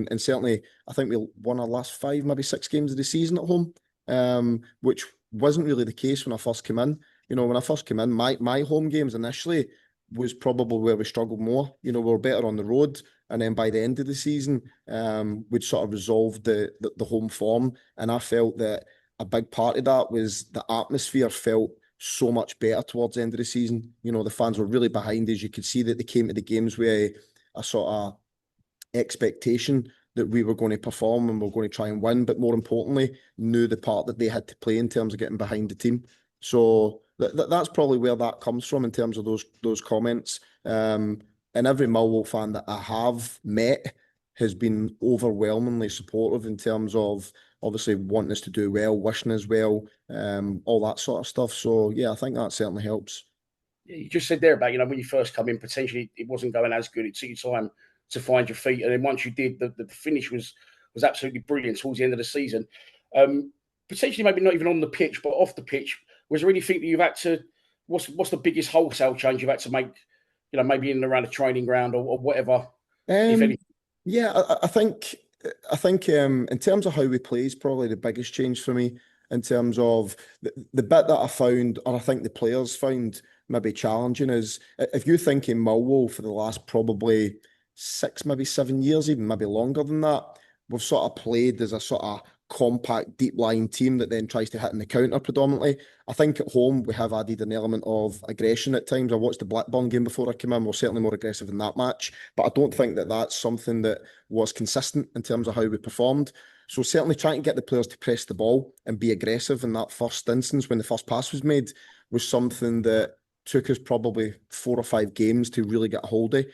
And certainly, I think we won our last 5, maybe 6 games of the season at home, which wasn't really the case when I first came in. When I first came in, my home games initially was probably where we struggled more. We were better on the road, and then by the end of the season, we'd sort of resolved the home form, and I felt that a big part of that was the atmosphere felt so much better towards the end of the season. The fans were really behind us. You could see that they came to the games with a sort of expectation that we were going to perform and we are going to try and win, but more importantly, knew the part that they had to play in terms of getting behind the team. So that's probably where that comes from in terms of those comments. And every Millwall fan that I have met has been overwhelmingly supportive in terms of obviously wanting us to do well, wishing us well, all that sort of stuff. So yeah, I think that certainly helps. Yeah, you just said there about, when you first come in, potentially it wasn't going as good. It took you time to find your feet. And then once you did, the finish was absolutely brilliant towards the end of the season. Potentially maybe not even on the pitch, but off the pitch. Was there anything that you've had to, what's the biggest wholesale change you've had to make, maybe in and around a training ground or whatever, if anything? Yeah, I think in terms of how we play is probably the biggest change for me in terms of the bit that I found, or I think the players found maybe challenging is if you think in Millwall for the last probably 6, maybe 7 years, even maybe longer than that, we've sort of played as a sort of compact, deep-lying team that then tries to hit in the counter predominantly. I think at home we have added an element of aggression at times. I watched the Blackburn game before I came in. We're certainly more aggressive in that match, but I don't think that that's something that was consistent in terms of how we performed. So certainly trying to get the players to press the ball and be aggressive in that first instance when the first pass was made was something that took us probably 4 or 5 games to really get a hold of.